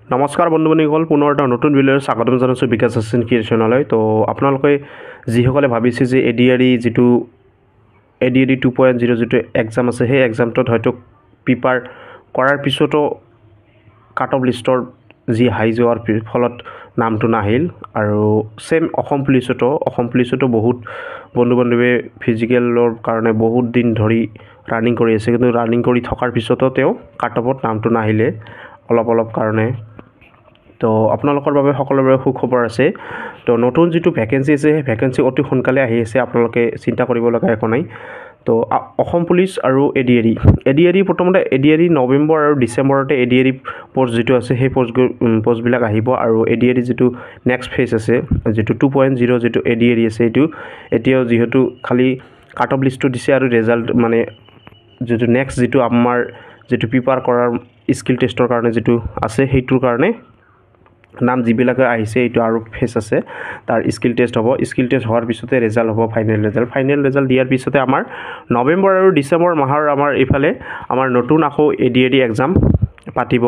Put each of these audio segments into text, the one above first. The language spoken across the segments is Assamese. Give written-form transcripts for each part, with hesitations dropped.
নমস্কাৰ বন্ধু-বান্ধৱীসকল, পুনৰ এটা নতুন ভিডিঅ'লৈ স্বাগতম জনাইছোঁ বিকাশ এছচিয়েণ্ট ক্ৰিয়েশ্যনলৈ। তো আপোনালোকে যিসকলে ভাবিছে যে এডিআৰই যিটো এডিআৰই 2.0 যিটো এক্সাম আছে, সেই এক্সামটোত হয়তো প্ৰিপেয়াৰ কৰাৰ পিছতো কাট অফ লিষ্টৰ যি হাই যোৱাৰ ফলত নামটো নাহিল। আৰু ছেম অসম পুলিচতো বহুত বন্ধু-বান্ধৱীয়ে ফিজিকেলৰ কাৰণে বহুত দিন ধৰি ৰানিং কৰি আছে, কিন্তু ৰানিং কৰি থকাৰ পিছতো তেওঁ কাট অফত নামটো নাহিলে অলপ কাৰণে। তো আপোনালোকৰ বাবে সকলোৰে বাবে সুখবৰ আছে। তো নতুন যিটো ভেকেঞ্চি আছে, সেই ভেকেঞ্চি অতি সোনকালে আহি আছে, আপোনালোকে চিন্তা কৰিব লগা একো নাই। তো অসম পুলিচ আৰু এডিআৰই প্ৰথমতে এডিআৰই নৱেম্বৰ আৰু ডিচেম্বৰতে এডিআৰই পষ্ট যিটো আছে সেই পষ্টবিলাক আহিব। আৰু এডিআৰই যিটো নেক্সট ফেজ আছে, যিটো 2.0 যিটো এডিআৰই আছে, এইটো এতিয়াও যিহেতু খালি কাট অফ লিষ্টটো দিছে আৰু ৰেজাল্ট মানে যিটো নেক্সট যিটো আমাৰ যিটো প্ৰিপেয়াৰ কৰাৰ স্কিল টেষ্টৰ কাৰণে যিটো আছে, সেইটোৰ কাৰণে নাম যিবিলাকে আহিছে, এইটো আৰু ফেজ আছে, তাৰ স্কিল টেষ্ট হ'ব। স্কিল টেষ্ট হোৱাৰ পিছতে ৰেজাল্ট হ'ব, ফাইনেল ৰেজাল্ট দিয়াৰ পিছতে আমাৰ নৱেম্বৰ আৰু ডিচেম্বৰ মাহৰ আমাৰ এইফালে আমাৰ নতুন আকৌ এডিআৰই এক্সাম পাতিব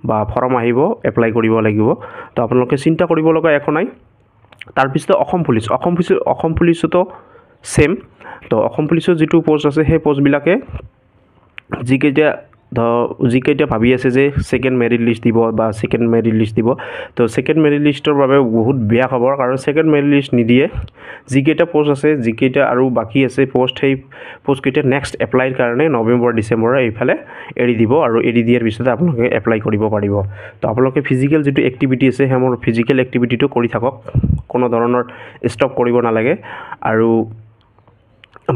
বা ফৰ্ম আহিব, এপ্লাই কৰিব লাগিব। তো আপোনালোকে চিন্তা কৰিব লগা একো নাই। তাৰপিছতে অসম পুলিচতো ছেম। তো অসম পুলিচৰ যিটো পষ্ট আছে, সেই পষ্টবিলাকে যিকেইটা ভাবি আছে যে ছেকেণ্ড মেৰিট লিষ্ট দিব তো ছেকেণ্ড মেৰিট লিষ্টৰ বাবে বহুত বেয়া খবৰ, কাৰণ ছেকেণ্ড মেৰিট লিষ্ট নিদিয়ে। যিকেইটা পষ্ট আছে, যিকেইটা আৰু বাকী আছে পষ্ট, সেই পষ্টকেইটা নেক্সট এপ্লাইৰ কাৰণে নৱেম্বৰ ডিচেম্বৰৰ এইফালে এৰি দিব, আৰু এৰি দিয়াৰ পিছতে আপোনালোকে এপ্লাই কৰিব পাৰিব। তো আপোনালোকে ফিজিকেল যিটো এক্টিভিটি আছে, সেই মোৰ ফিজিকেল এক্টিভিটিটো কৰি থাকক, কোনো ধৰণৰ ষ্টপ কৰিব নালাগে। আৰু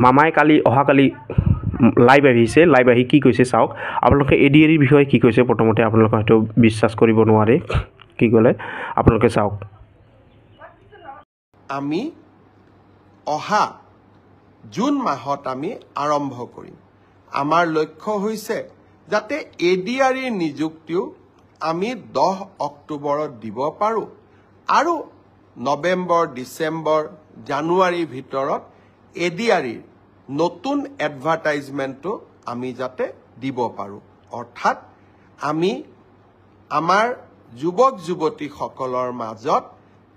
মামাই অহাকালি লাইভ আহি কি কৈছে চাওক। আপোনালোকে এডিআৰইৰ বিষয়ে কি কৈছে, প্ৰথমতে আপোনালোকে হয়তো বিশ্বাস কৰিব নোৱাৰে কি ক'লে, আপোনালোকে চাওক। আমি অহা জুন মাহত আমি আৰম্ভ কৰিম। আমাৰ লক্ষ্য হৈছে যাতে এডিআৰইৰ নিযুক্তিও আমি 10 অক্টোবৰত দিব পাৰোঁ, আৰু নৱেম্বৰ ডিচেম্বৰ জানুৱাৰীৰ ভিতৰত এডিআৰইৰ নতুন এডভাৰটাইজমেণ্টটো আমি যাতে দিব পাৰোঁ। অৰ্থাৎ আমি আমাৰ যুৱক যুৱতীসকলৰ মাজত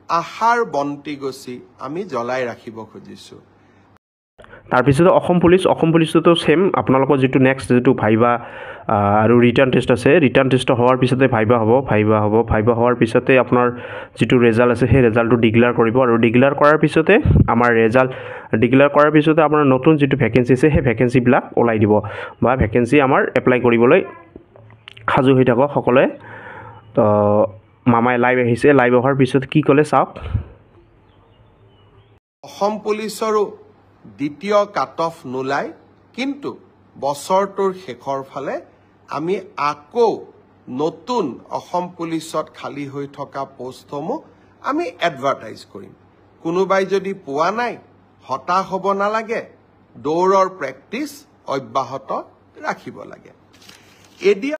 আশাৰ বন্তি গছি আমি জ্বলাই ৰাখিব খুজিছোঁ। তাৰপিছতে অসম পুলিচতো ছেম। আপোনালোকৰ যিটো নেক্সট যিটো ভাইবা আৰু ৰিটাৰ্ণ টেষ্ট আছে, ৰিটাৰ্ণ টেষ্ট হোৱাৰ পিছতে ভাইবা হোৱাৰ পিছতে আপোনাৰ যিটো ৰেজাল্ট আছে, সেই ৰেজাল্টটো ডিক্লেয়াৰ কৰিব। আৰু ডিক্লেয়াৰ কৰাৰ পিছতে আপোনাৰ নতুন যিটো ভেকেঞ্চি আছে, সেই ভেকেঞ্চিবিলাক ওলাই দিব, বা ভেকেঞ্চি আমাৰ এপ্লাই কৰিবলৈ সাজু হৈ থাকক সকলোৱে। তো মামাই লাইভ অহাৰ পিছত কি ক'লে চাওক। অসম পুলিচৰো দ্বিতীয় কাট অফ নোলায়, কিন্তু বছৰটোৰ শেষৰ ফালে আমি আকৌ নতুন অসম পুলিচত খালী হৈ থকা পষ্টসমূহ আমি এডভাৰটাইজ কৰিম। কোনোবাই যদি পোৱা নাই, হতাশ হ'ব নালাগে, দৌৰৰ প্ৰেক্টিচ অব্যাহত ৰাখিব লাগে।